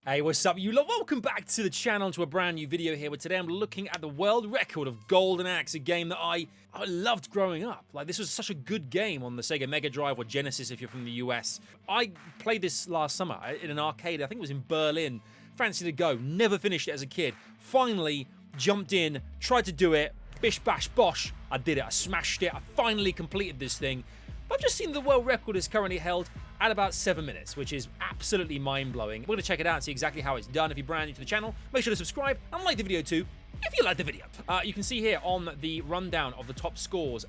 Hey, what's up, you lot? Welcome back to the channel, to a brand new video here, where today I'm looking at the world record of Golden Axe, a game that I loved growing up. Like, this was such a good game on the Sega Mega Drive or Genesis if you're from the US. I played this last summer in an arcade, I think it was in Berlin. Fancy to go, never finished it as a kid. Finally, jumped in, tried to do it, bish bash bosh, I did it, I smashed it, I finally completed this thing. I've just seen the world record is currently held at about 7 minutes, which is absolutely mind-blowing. We're going to check it out and see exactly how it's done. If you're brand new to the channel, make sure to subscribe and like the video too, if you like the video. You can see here on the rundown of the top scores,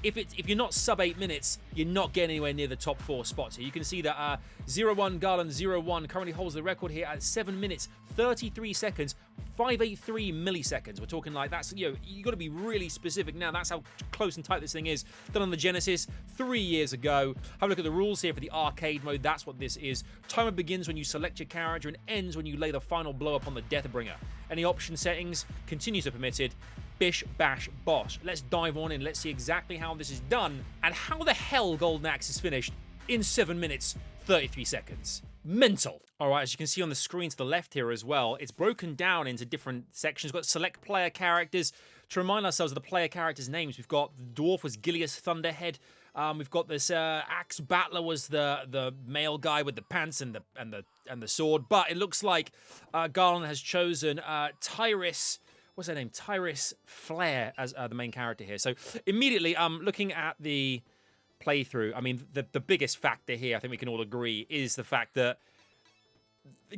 if you're not sub 8 minutes, you're not getting anywhere near the top 4 spots here. You can see that 01 Garland 01 currently holds the record here at 7 minutes, 33 seconds, 583 milliseconds. We're talking like that's, you got to be really specific now. That's how close and tight this thing is. Done on the Genesis 3 years ago. Have a look at the rules here for the arcade mode. That's what this is. Timer begins when you select your character and ends when you lay the final blow upon the Deathbringer. Any option settings, continues are permitted. Bish, bash, bosh. Let's dive on in. Let's see exactly how this is done and how the hell Golden Axe is finished in 7 minutes, 33 seconds. Mental. All right, as you can see on the screen to the left here as well, it's broken down into different sections. We've got select player characters. To remind ourselves of the player characters' names, we've got the dwarf was Gilius Thunderhead. We've got this Axe Battler was the male guy with the pants and the sword. But it looks like Garland has chosen Tyrus. What's her name? Tyrus Flare as the main character here. So immediately, looking at the playthrough, I mean, the biggest factor here, I think we can all agree, is the fact that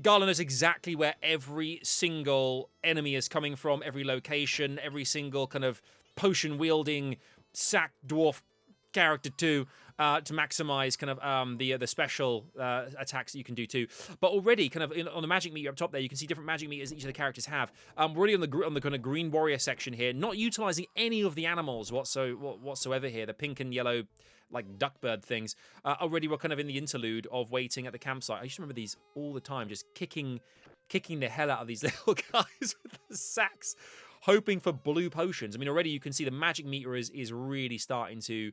Garland knows exactly where every single enemy is coming from, every location, every single kind of potion-wielding sack dwarf character too, to maximize kind of the special attacks that you can do too. But already kind of on the magic meter up top there, you can see different magic meters that each of the characters have. We're already on the kind of green warrior section here, not utilizing any of the animals whatsoever here. The pink and yellow like duckbird things. Already we're kind of in the interlude of waiting at the campsite. I used to remember these all the time, just kicking the hell out of these little guys with the sacks, hoping for blue potions. I mean, already you can see the magic meter is really starting to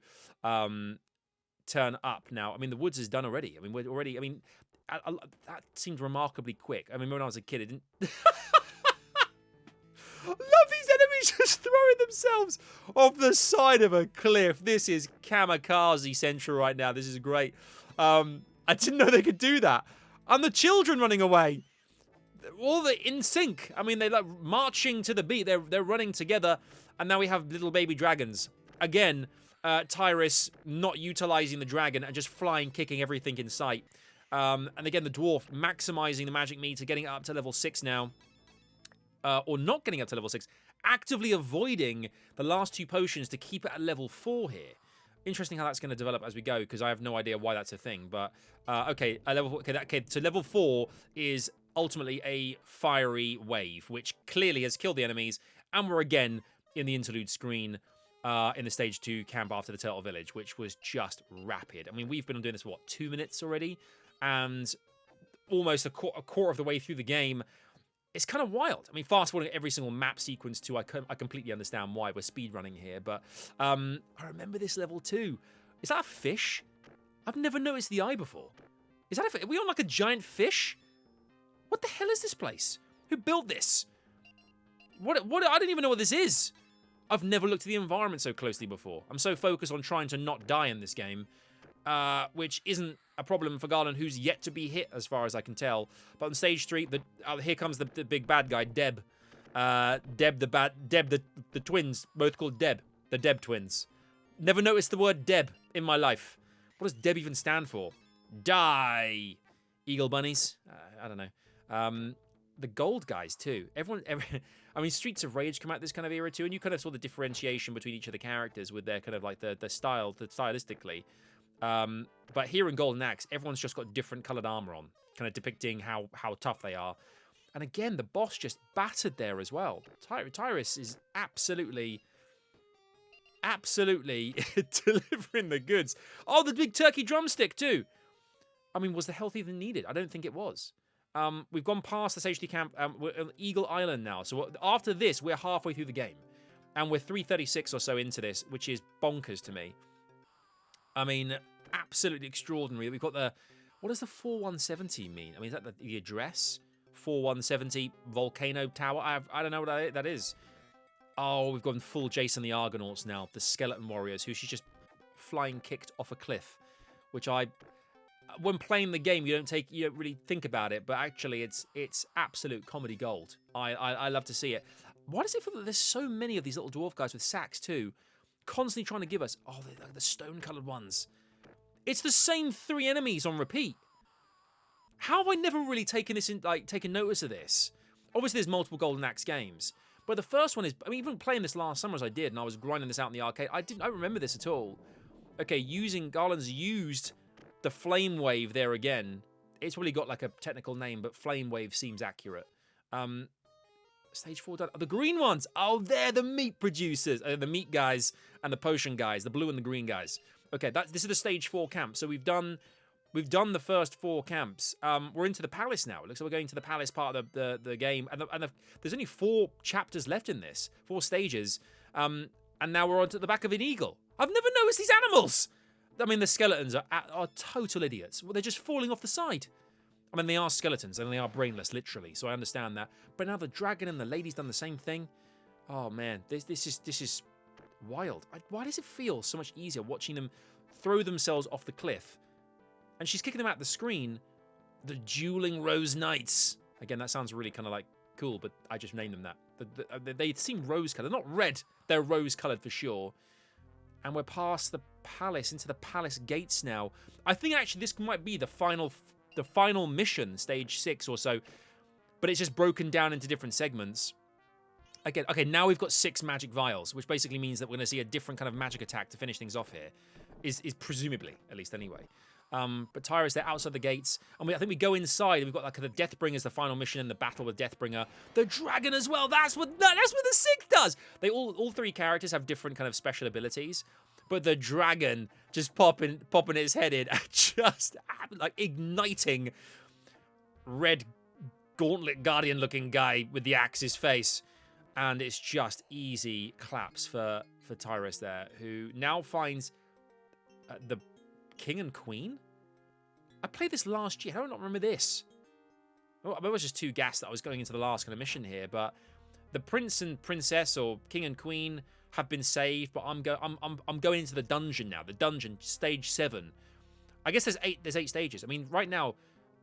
turn up now. I mean, the woods is done already. I mean, we're already, I mean, that seemed remarkably quick. I mean, when I was a kid, it didn't... Love these enemies just throwing themselves off the side of a cliff. This is kamikaze central right now. This is great. I didn't know they could do that. And the children running away. All the in sync. I mean, they like marching to the beat. They're running together, and now we have little baby dragons. Again, Tyrus not utilizing the dragon and just flying, kicking everything in sight. And again, the dwarf maximizing the magic meter, getting it up to level 6 now. Or not getting up to level 6, actively avoiding the last 2 potions to keep it at level 4 here. Interesting how that's going to develop as we go, because I have no idea why that's a thing. But okay, so level 4 is ultimately a fiery wave, which clearly has killed the enemies, and we're again in the interlude screen in the stage 2 camp after the Turtle Village, which was just rapid. I mean, we've been doing this for what, 2 minutes already, and almost a quarter of the way through the game. It's kind of wild. I mean, fast forwarding every single map sequence too, I completely understand why we're speedrunning here, but I remember this level too. Is that a fish? I've never noticed the eye before. Is that are we on like a giant fish? What the hell is this place? Who built this? What? I don't even know what this is. I've never looked at the environment so closely before. I'm so focused on trying to not die in this game, which isn't a problem for Garland, who's yet to be hit as far as I can tell. But on stage 3, here comes the big bad guy, Deb. Deb the twins, both called Deb. The Deb twins. Never noticed the word Deb in my life. What does Deb even stand for? Die. Eagle bunnies? I don't know. The gold guys too. I mean, Streets of Rage come out this kind of era too, and you kind of saw the differentiation between each of the characters with their kind of like the stylistically. But here in Golden Axe, everyone's just got different coloured armour on, kind of depicting how tough they are. And again, the boss just battered there as well. Tyrus is absolutely delivering the goods. Oh, the big turkey drumstick too. I mean, was the health even needed? I don't think it was. We've gone past the stage 3 camp. We're on Eagle Island now. So after this, we're halfway through the game. And we're 336 or so into this, which is bonkers to me. I mean, absolutely extraordinary. We've got the... What does the 4170 mean? I mean, is that the address? 4170 volcano tower. I don't know what that is. Oh, we've gone full Jason the Argonauts now. The skeleton warriors, who she's just flying kicked off a cliff. Which when playing the game, you don't really think about it, but actually it's absolute comedy gold. I love to see it. Why does it feel that there's so many of these little dwarf guys with sacks too, constantly trying to give us the stone-colored ones? It's the same 3 enemies on repeat. How have I never really taken notice of this? Obviously, there's multiple Golden Axe games, but the first one is. I mean, even playing this last summer as I did, and I was grinding this out in the arcade. I don't remember this at all. Okay, Garland's used the Flame Wave there again. It's probably got like a technical name, but Flame Wave seems accurate. Stage 4 done. Oh, the green ones. Oh, they're the meat producers. The meat guys and the potion guys. The blue and the green guys. Okay, this is the stage 4 camp. So we've done the first 4 camps. We're into the palace now. It looks like we're going to the palace part of the game. And there's only 4 chapters left in this. 4 stages. And now we're on to the back of an eagle. I've never noticed these animals. I mean, the skeletons are total idiots. Well, they're just falling off the side. I mean, they are skeletons and they are brainless, literally. So I understand that. But now the dragon and the lady's done the same thing. Oh man, this is wild. Why does it feel so much easier watching them throw themselves off the cliff? And she's kicking them out the screen. The Dueling Rose Knights. Again, that sounds really kind of like cool, but I just named them that. They seem rose-colored. They're not red. They're rose-colored for sure. And we're past the palace, into the palace gates now. I think actually this might be the final mission, stage 6 or so. But it's just broken down into different segments. Again, okay, now we've got 6 magic vials, which basically means that we're going to see a different kind of magic attack to finish things off here. Is presumably, at least anyway. But Tyra's there outside the gates. And I think we go inside. And we've got like the Deathbringer as the final mission and the battle with Deathbringer. The dragon as well. That's what the 6 does. They all 3 characters have different kind of special abilities. But the dragon just popping its head in and just like igniting red gauntlet guardian looking guy with the axe's face. And it's just easy claps for Tyrus there, who now finds the King and Queen? I played this last year. I don't remember this. Well, I was just too gassed that I was going into the last kind of mission here, but the Prince and Princess or King and Queen have been saved, but I'm going into the dungeon now. The dungeon, stage 7. I guess there's 8 stages. I mean, right now,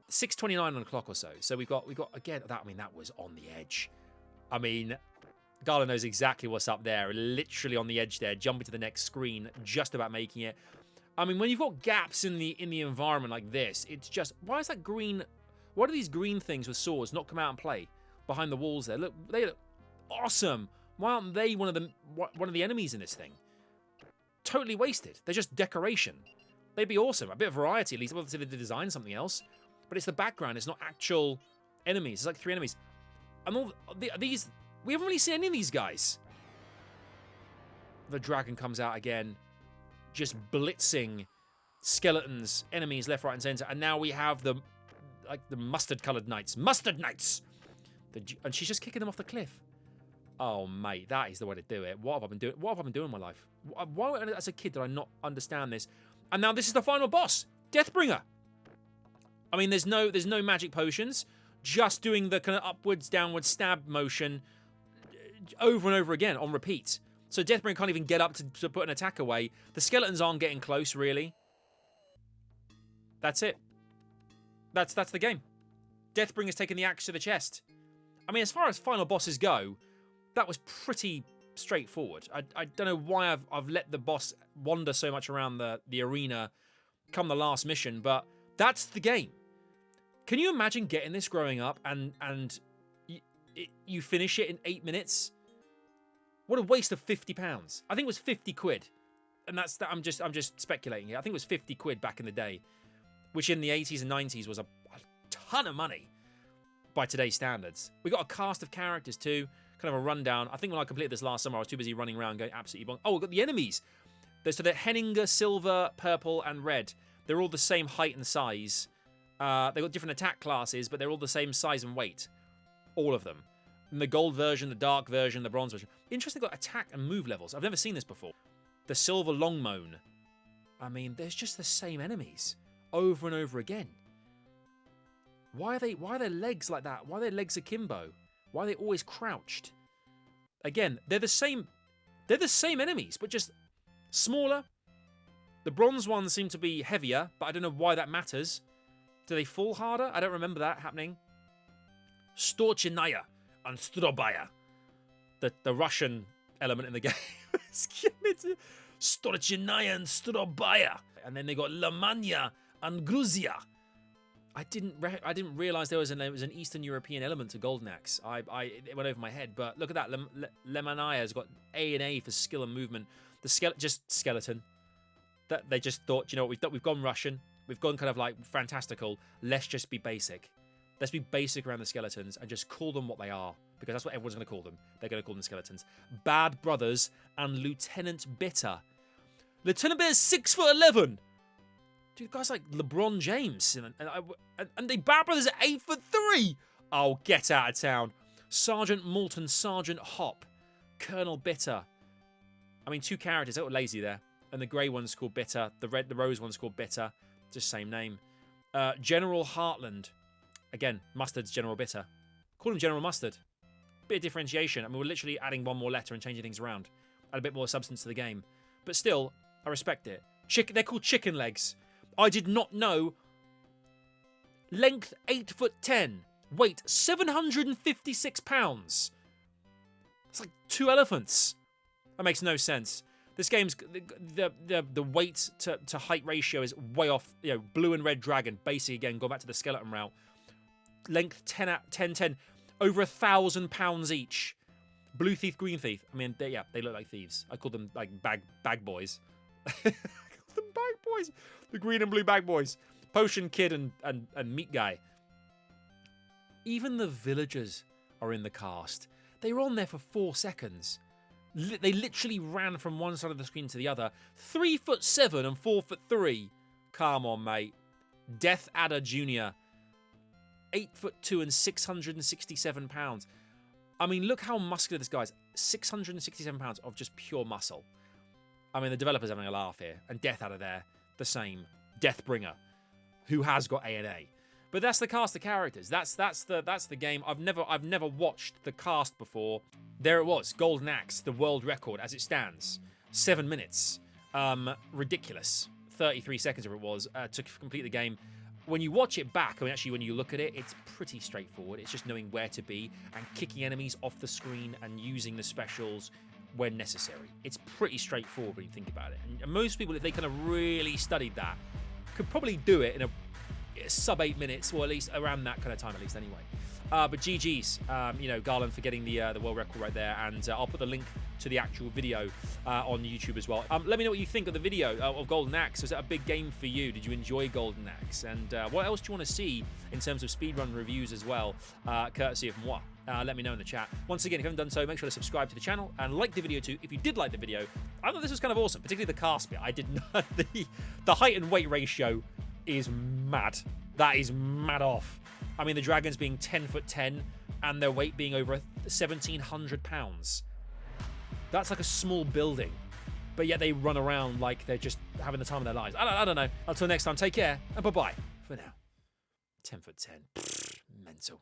6:29 on the clock or so. So we've got again that. I mean, that was on the edge. I mean, Garland knows exactly what's up there. Literally on the edge there, jumping to the next screen, just about making it. I mean, when you've got gaps in the environment like this, it's just, why is that green? Why do these green things with swords not come out and play behind the walls there? Look, they look awesome. Why aren't they one of the enemies in this thing? Totally wasted. They're just decoration. They'd be awesome. A bit of variety at least. Well, they design something else, but it's the background. It's not actual enemies. It's like 3 enemies, and all these. We haven't really seen any of these guys. The dragon comes out again, just blitzing skeletons, enemies left, right, and center. And now we have the mustard-colored knights. Mustard knights! And she's just kicking them off the cliff. Oh, mate, that is the way to do it. What have I been doing? What have I been doing in my life? Why, as a kid, did I not understand this? And now this is the final boss, Deathbringer. I mean, there's no magic potions. Just doing the kind of upwards, downwards stab motion over and over again on repeat. So Deathbringer can't even get up to put an attack away. The skeletons aren't getting close, really. That's it. That's the game. Deathbringer's taking the axe to the chest. I mean, as far as final bosses go, that was pretty straightforward. I don't know why I've let the boss wander so much around the arena come the last mission, but that's the game. Can you imagine getting this growing up and you finish it in 8 minutes? What a waste of £50. I think it was 50 quid. And I'm just speculating here. I think it was 50 quid back in the day, which in the 80s and 90s was a ton of money by today's standards. We got a cast of characters too, kind of a rundown. I think when I completed this last summer, I was too busy running around going absolutely bonk. Oh, we've got the enemies. So they're Henninger, silver, purple, and red. They're all the same height and size. They've got different attack classes, but they're all the same size and weight. All of them. And the gold version, the dark version, the bronze version. Interesting, they've got attack and move levels. I've never seen this before. The silver longmoan. I mean, there's just the same enemies over and over again. Why are their legs like that? Why are their legs akimbo? Why are they always crouched? Again, they're the same enemies, but just smaller. The bronze ones seem to be heavier, but I don't know why that matters. Do they fall harder? I don't remember that happening. Storchinaya and Strobaya. The Russian element in the game. Storchinaya and Strobaya. And then they got Lamania and Gruzia. I didn't realize there was an Eastern European element to Golden Axe. It went over my head, but look at that. Lemania has got A for skill and movement. Just skeleton. That they just thought, you know what, we've gone Russian. We've gone kind of like fantastical. Let's just be basic. Let's be basic around the skeletons and just call them what they are, because that's what everyone's going to call them. They're going to call them skeletons. Bad Brothers and Lieutenant Bitter. Lieutenant Bitter's 6'11". Dude, guys like LeBron James. And the Bad Brothers are 8'3". Oh, get out of town. Sergeant Morton, Sergeant Hop, Colonel Bitter. I mean, 2 characters. They were lazy there. And the grey one's called Bitter. The rose one's called Bitter. Just same name. General Heartland. Again, Mustard's General Bitter. Call him General Mustard. Bit of differentiation. I mean, we're literally adding one more letter and changing things around. Add a bit more substance to the game. But still, I respect it. They're called chicken legs. I did not know. Length 8'10". Weight 756 pounds. It's like 2 elephants. That makes no sense. This game's the weight to height ratio is way off. You know, blue and red dragon. Basically, again, go back to the skeleton route. Length 10. Over 1,000 pounds each. Blue thief, green thief. I mean, they look like thieves. I call them like bag boys. I call them bag boys. The green and blue bag boys. Potion kid and meat guy. Even the villagers are in the cast. They were on there for 4 seconds. They literally ran from one side of the screen to the other. 3'7" and 4'3". Come on, mate. Death Adder Jr. 8'2" and 667 pounds. I mean, look how muscular this guy is. 667 pounds of just pure muscle. I mean, the developer's having a laugh here. And Death Adder there, the same. Deathbringer, who has got A&A. But that's the cast of characters. That's the game. I've never watched the cast before. There it was, Golden Axe, the world record as it stands. 7 minutes. Ridiculous. 33 seconds, if it was, to complete the game. When you watch it back, I mean, actually, when you look at it, it's pretty straightforward. It's just knowing where to be and kicking enemies off the screen and using the specials when necessary. It's pretty straightforward when you think about it. And most people, if they kind of really studied that, could probably do it in a sub 8 minutes, or at least around that kind of time, at least anyway. But GG's, you know, Garland for getting the world record right there, and I'll put the link to the actual video on YouTube as well. Let me know what you think of the video of Golden Axe. Was it a big game for you? Did you enjoy Golden Axe? And what else do you want to see in terms of speedrun reviews as well, courtesy of moi? Let me know in the chat. Once again, if you haven't done so, make sure to subscribe to the channel and like the video too. If you did like the video, I thought this was kind of awesome, particularly the cast bit. I did not the height and weight ratio is mad. That is mad off. I mean, the dragons being 10'10" and their weight being over 1,700 pounds. That's like a small building, but yet they run around like they're just having the time of their lives. I don't know. Until next time, take care and bye-bye for now. 10'10", mental.